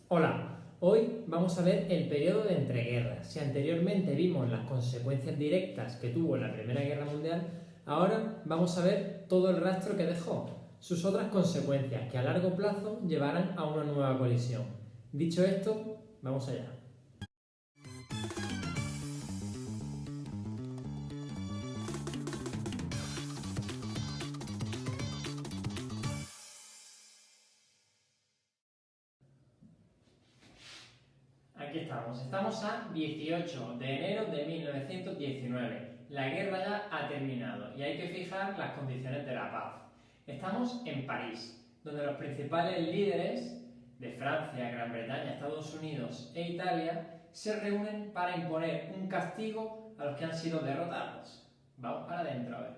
Hola, hoy vamos a ver el periodo de entreguerras. Si anteriormente vimos las consecuencias directas que tuvo la Primera Guerra Mundial, ahora vamos a ver todo el rastro que dejó, sus otras consecuencias que a largo plazo llevarán a una nueva colisión. Dicho esto, vamos allá. Aquí estamos a 18 de enero de 1919. La guerra ya ha terminado y hay que fijar las condiciones de la paz. Estamos en París, donde los principales líderes de Francia, Gran Bretaña, Estados Unidos e Italia se reúnen para imponer un castigo a los que han sido derrotados. Vamos para adentro a ver.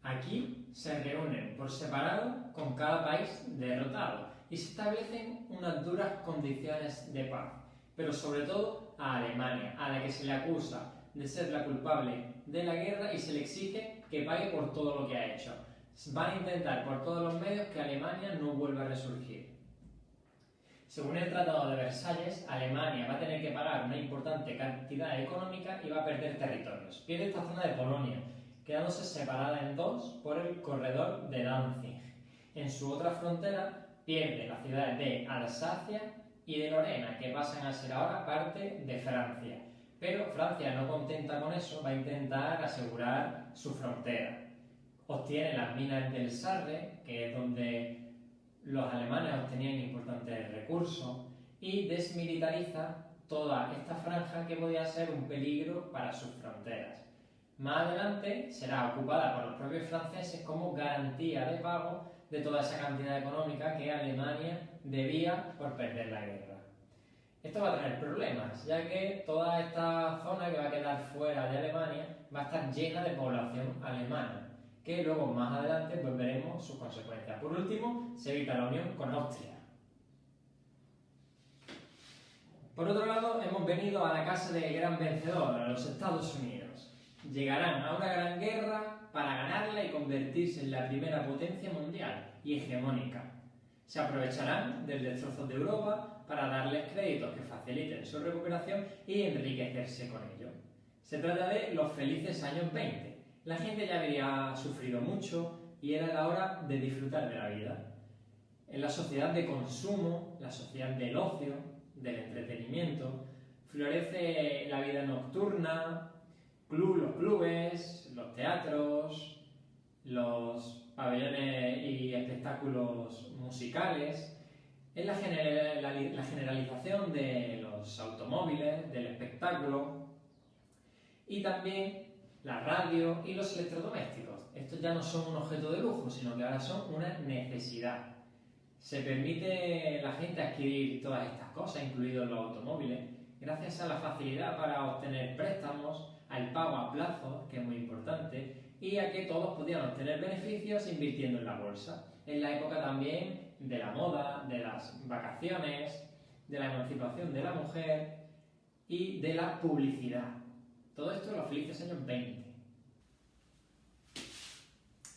Aquí se reúnen por separado con cada país derrotado y se establecen unas duras condiciones de paz, pero sobre todo a Alemania, a la que se le acusa de ser la culpable de la guerra y se le exige que pague por todo lo que ha hecho. Van a intentar por todos los medios que Alemania no vuelva a resurgir. Según el Tratado de Versalles, Alemania va a tener que pagar una importante cantidad económica y va a perder territorios. Pierde esta zona de Polonia, quedándose separada en dos por el corredor de Danzig. En su otra frontera pierde las ciudades de Alsacia y de Lorena, que pasan a ser ahora parte de Francia. Pero Francia, no contenta con eso, va a intentar asegurar su frontera. Obtiene las minas del Sarre, que es donde los alemanes obtenían importantes recursos, y desmilitariza toda esta franja que podía ser un peligro para sus fronteras. Más adelante será ocupada por los propios franceses como garantía de pago de toda esa cantidad económica que Alemania debía por perder la guerra. Esto va a tener problemas, ya que toda esta zona que va a quedar fuera de Alemania va a estar llena de población alemana, que luego más adelante pues veremos sus consecuencias. Por último, se evita la unión con Austria. Por otro lado, hemos venido a la casa del gran vencedor, a los Estados Unidos. Llegarán a una gran guerra para ganarla y convertirse en la primera potencia mundial y hegemónica. Se aprovecharán del destrozo de Europa para darles créditos que faciliten su recuperación y enriquecerse con ello. Se trata de los felices años 20. La gente ya había sufrido mucho y era la hora de disfrutar de la vida. En la sociedad de consumo, la sociedad del ocio, del entretenimiento, florece la vida nocturna, los clubes, los teatros, los pabellones y espectáculos musicales, es la generalización de los automóviles, del espectáculo y también la radio y los electrodomésticos. Estos ya no son un objeto de lujo, sino que ahora son una necesidad. Se permite a la gente adquirir todas estas cosas, incluidos los automóviles, gracias a la facilidad para obtener préstamos, al pago a plazo, que es muy importante, y a que todos podían obtener beneficios invirtiendo en la bolsa. En la época también de la moda, de las vacaciones, de la emancipación de la mujer y de la publicidad. Todo esto en los felices años 20.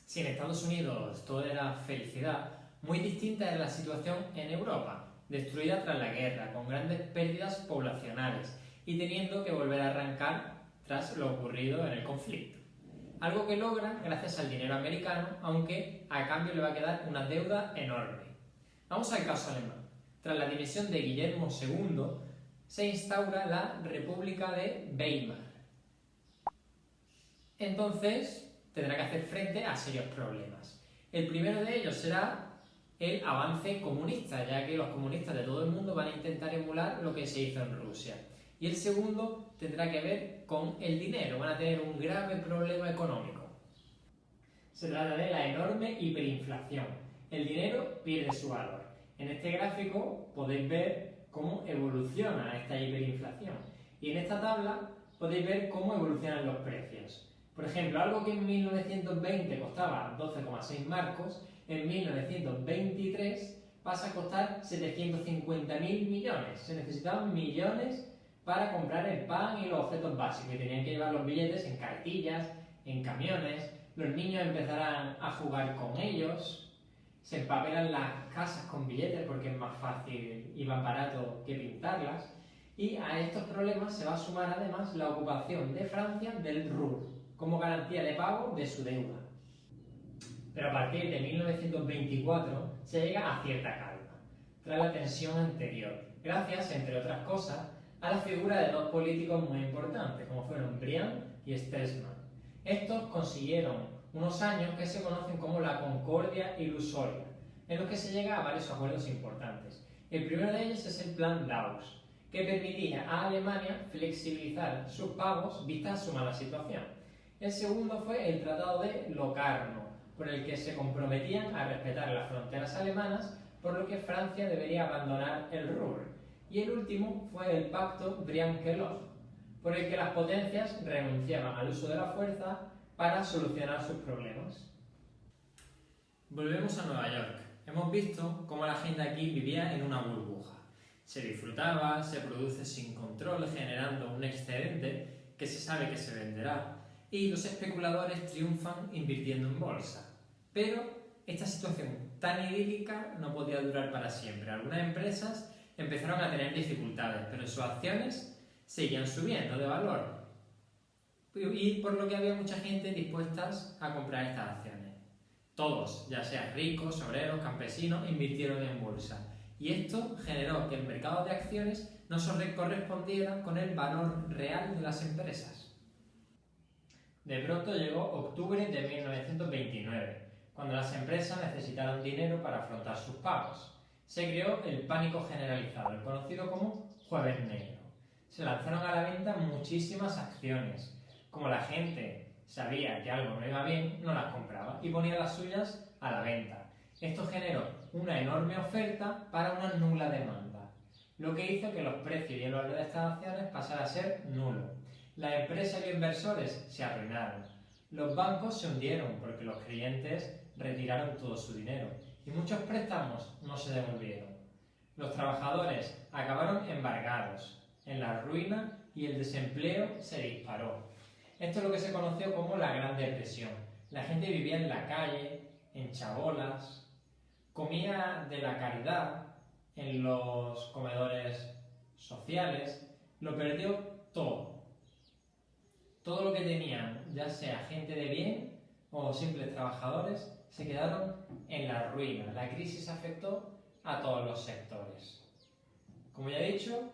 Si en Estados Unidos todo era felicidad, muy distinta era la situación en Europa, destruida tras la guerra, con grandes pérdidas poblacionales y teniendo que volver a arrancar tras lo ocurrido en el conflicto. Algo que logran gracias al dinero americano, aunque a cambio le va a quedar una deuda enorme. Vamos al caso alemán. Tras la dimisión de Guillermo II, se instaura la República de Weimar. Entonces, tendrá que hacer frente a serios problemas. El primero de ellos será el avance comunista, ya que los comunistas de todo el mundo van a intentar emular lo que se hizo en Rusia. Y el segundo tendrá que ver con el dinero, van a tener un grave problema económico. Se trata de la enorme hiperinflación. El dinero pierde su valor. En este gráfico podéis ver cómo evoluciona esta hiperinflación. Y en esta tabla podéis ver cómo evolucionan los precios. Por ejemplo, algo que en 1920 costaba 12,6 marcos, en 1923 pasa a costar 750.000 millones. Se necesitaban millones para comprar el pan y los objetos básicos y tenían que llevar los billetes en carretillas, en camiones, los niños empezarán a jugar con ellos se empapelan las casas con billetes porque es más fácil y más barato que pintarlas. Y a estos problemas se va a sumar además la ocupación de Francia del Ruhr como garantía de pago de su deuda. Pero a partir de 1924 se llega a cierta calma, tras la tensión anterior, gracias, entre otras cosas, a la figura de dos políticos muy importantes, como fueron Briand y Stresemann. Estos consiguieron unos años que se conocen como la Concordia Ilusoria, en los que se llega a varios acuerdos importantes. El primero de ellos es el Plan Dawes, que permitía a Alemania flexibilizar sus pagos vista su mala situación. El segundo fue el Tratado de Locarno, por el que se comprometían a respetar las fronteras alemanas, por lo que Francia debería abandonar el Ruhr. Y el último fue el Pacto Briand-Kellogg, por el que las potencias renunciaban al uso de la fuerza para solucionar sus problemas. Volvemos a Nueva York. Hemos visto cómo la gente aquí vivía en una burbuja. Se disfrutaba, se produce sin control, generando un excedente que se sabe que se venderá, y los especuladores triunfan invirtiendo en bolsa. Pero esta situación tan idílica no podía durar para siempre. Algunas empresas empezaron a tener dificultades, pero sus acciones seguían subiendo de valor. Y por lo que había mucha gente dispuesta a comprar estas acciones. Todos, ya sean ricos, obreros, campesinos, invirtieron en bolsa. Y esto generó que el mercado de acciones no se correspondiera con el valor real de las empresas. De pronto llegó octubre de 1929, cuando las empresas necesitaron dinero para afrontar sus pagos. Se creó el pánico generalizado, el conocido como Jueves Negro. Se lanzaron a la venta muchísimas acciones. Como la gente sabía que algo no iba bien, no las compraba y ponía las suyas a la venta. Esto generó una enorme oferta para una nula demanda, lo que hizo que los precios y el valor de estas acciones pasara a ser nulo. Las empresas y los inversores se arruinaron. Los bancos se hundieron porque los clientes retiraron todo su dinero y muchos préstamos no se devolvieron. Los trabajadores acabaron embargados en la ruina y el desempleo se disparó. Esto es lo que se conoció como la Gran Depresión. La gente vivía en la calle, en chabolas, comía de la caridad en los comedores sociales, lo perdió todo. Todo lo que tenían, ya sea gente de bien o simples trabajadores, se quedaron en la ruina. La crisis afectó a todos los sectores. Como ya he dicho,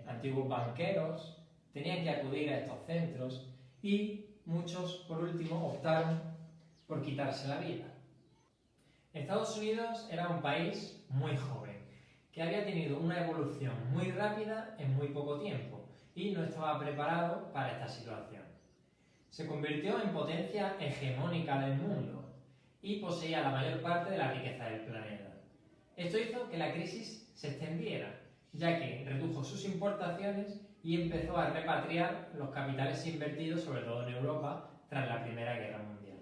antiguos banqueros, tenían que acudir a estos centros y muchos, por último, optaron por quitarse la vida. Estados Unidos era un país muy joven, que había tenido una evolución muy rápida en muy poco tiempo y no estaba preparado para esta situación. Se convirtió en potencia hegemónica del mundo y poseía la mayor parte de la riqueza del planeta. Esto hizo que la crisis se extendiera, ya que redujo sus importaciones y empezó a repatriar los capitales invertidos, sobre todo en Europa, tras la Primera Guerra Mundial.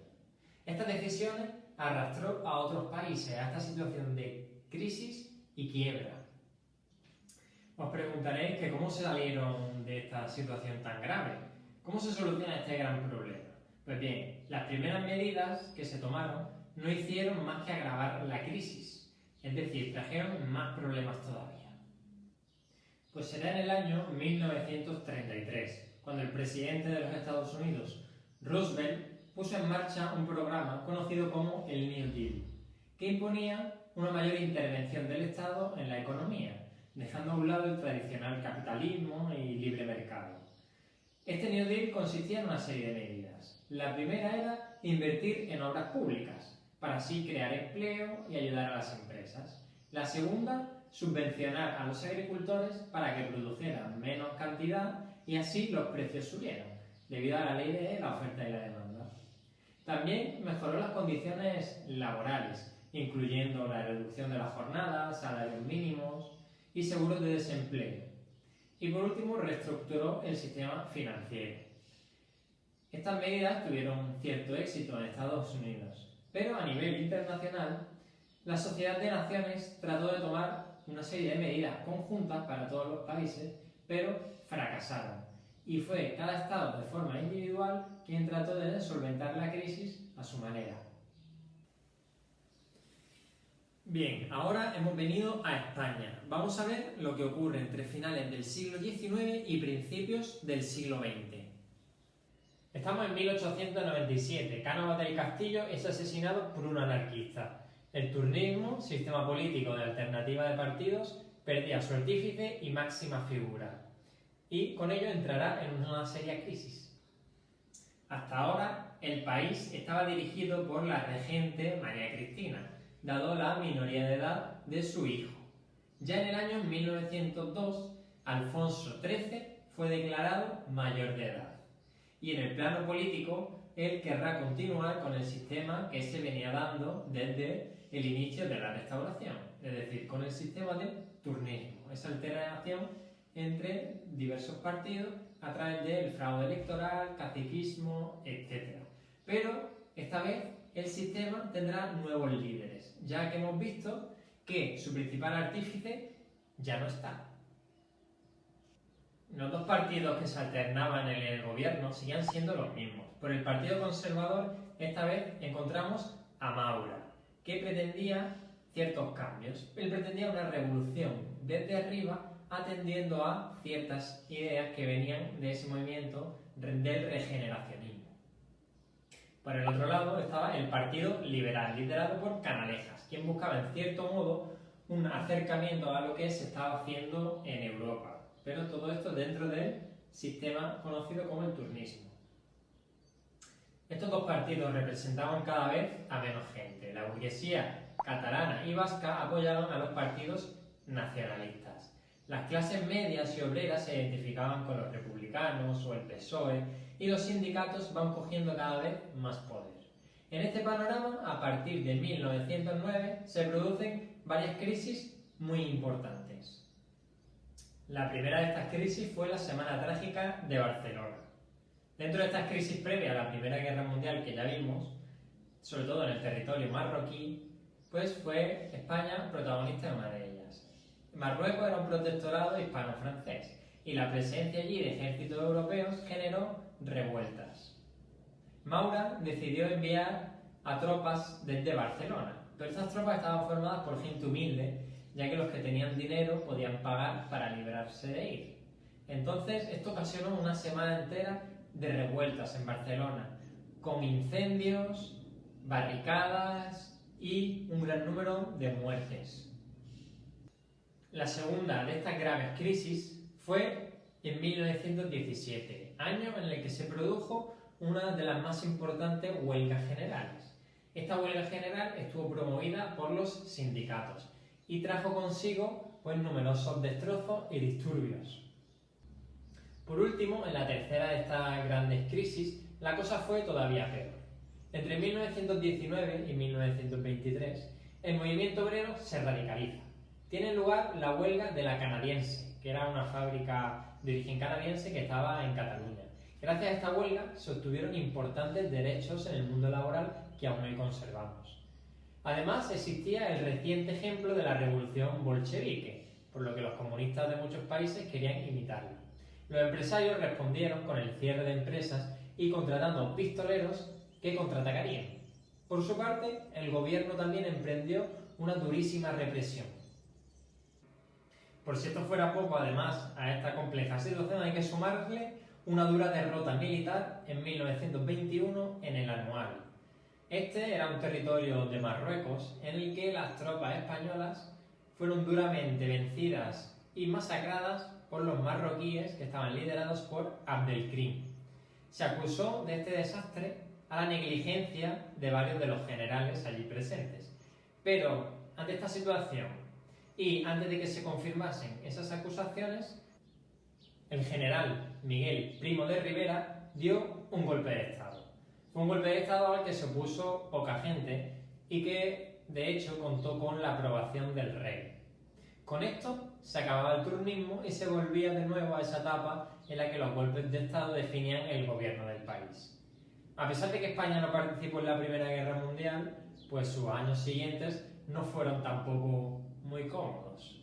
Estas decisiones arrastró a otros países a esta situación de crisis y quiebra. Os preguntaréis que cómo se salieron de esta situación tan grave, cómo se soluciona este gran problema. Pues bien, las primeras medidas que se tomaron no hicieron más que agravar la crisis, es decir, trajeron más problemas todavía. Pues será en el año 1933, cuando el presidente de los Estados Unidos, Roosevelt, puso en marcha un programa conocido como el New Deal, que imponía una mayor intervención del Estado en la economía, dejando a un lado el tradicional capitalismo y libre mercado. Este New Deal consistía en una serie de medidas. La primera era invertir en obras públicas, para así crear empleo y ayudar a las empresas. La segunda, subvencionar a los agricultores para que produjeran menos cantidad y así los precios subieran, debido a la ley de la oferta y la demanda. También mejoró las condiciones laborales, incluyendo la reducción de la jornada, salarios mínimos y seguros de desempleo. Y por último, reestructuró el sistema financiero. Estas medidas tuvieron cierto éxito en Estados Unidos, pero a nivel internacional, la Sociedad de Naciones trató de tomar una serie de medidas conjuntas para todos los países, pero fracasaron. Y fue cada estado de forma individual quien trató de solventar la crisis a su manera. Bien, ahora hemos venido a España. Vamos a ver lo que ocurre entre finales del siglo XIX y principios del siglo XX. Estamos en 1897. Cánovas del Castillo es asesinado por un anarquista. El turnismo, sistema político de alternativa de partidos, perdía a su artífice y máxima figura. Y con ello entrará en una seria crisis. Hasta ahora, el país estaba dirigido por la regente María Cristina, dado la minoría de edad de su hijo. Ya en el año 1902, Alfonso XIII fue declarado mayor de edad. Y en el plano político, él querrá continuar con el sistema que se venía dando desde el inicio de la Restauración, es decir, con el sistema de turnismo, esa alternación entre diversos partidos a través del fraude electoral, caciquismo, etc. Pero esta vez el sistema tendrá nuevos líderes, ya que hemos visto que su principal artífice ya no está. Los dos partidos que se alternaban en el gobierno siguen siendo los mismos. Por el Partido Conservador, esta vez encontramos a Maura, que pretendía ciertos cambios. Él pretendía una revolución desde arriba, atendiendo a ciertas ideas que venían de ese movimiento del regeneracionismo. Por el otro lado estaba el Partido Liberal, liderado por Canalejas, quien buscaba en cierto modo un acercamiento a lo que se estaba haciendo en Europa. Pero todo esto dentro del sistema conocido como el turnismo. Estos dos partidos representaban cada vez a menos gente. La burguesía catalana y vasca apoyaban a los partidos nacionalistas. Las clases medias y obreras se identificaban con los republicanos o el PSOE y los sindicatos van cogiendo cada vez más poder. En este panorama, a partir de 1909, se producen varias crisis muy importantes. La primera de estas crisis fue la Semana Trágica de Barcelona. Dentro de estas crisis previas a la Primera Guerra Mundial que ya vimos, sobre todo en el territorio marroquí, pues fue España protagonista de una de ellas. Marruecos era un protectorado hispano-francés y la presencia allí de ejércitos europeos generó revueltas. Maura decidió enviar a tropas desde Barcelona, pero estas tropas estaban formadas por gente humilde, ya que los que tenían dinero podían pagar para librarse de ir. Entonces, esto ocasionó una semana entera de revueltas en Barcelona, con incendios, barricadas y un gran número de muertes. La segunda de estas graves crisis fue en 1917, año en el que se produjo una de las más importantes huelgas generales. Esta huelga general estuvo promovida por los sindicatos y trajo consigo numerosos destrozos y disturbios. Por último, en la tercera de estas grandes crisis, la cosa fue todavía peor. Entre 1919 y 1923, el movimiento obrero se radicaliza. Tiene lugar la huelga de la Canadiense, que era una fábrica de origen canadiense que estaba en Cataluña. Gracias a esta huelga se obtuvieron importantes derechos en el mundo laboral que aún hoy conservamos. Además, existía el reciente ejemplo de la revolución bolchevique, por lo que los comunistas de muchos países querían imitarla. Los empresarios respondieron con el cierre de empresas y contratando pistoleros que contraatacarían. Por su parte, el gobierno también emprendió una durísima represión. Por si esto fuera poco, además, a esta compleja situación hay que sumarle una dura derrota militar en 1921 en el Anual. Este era un territorio de Marruecos en el que las tropas españolas fueron duramente vencidas y masacradas por los marroquíes que estaban liderados por Abdelkrim. Se acusó de este desastre a la negligencia de varios de los generales allí presentes. Pero ante esta situación y antes de que se confirmasen esas acusaciones, el general Miguel Primo de Rivera dio un golpe de Estado. Fue un golpe de Estado al que se opuso poca gente y que, de hecho, contó con la aprobación del rey. Con esto se acababa el turnismo y se volvía de nuevo a esa etapa en la que los golpes de Estado definían el gobierno del país. A pesar de que España no participó en la Primera Guerra Mundial, pues sus años siguientes no fueron tampoco muy cómodos.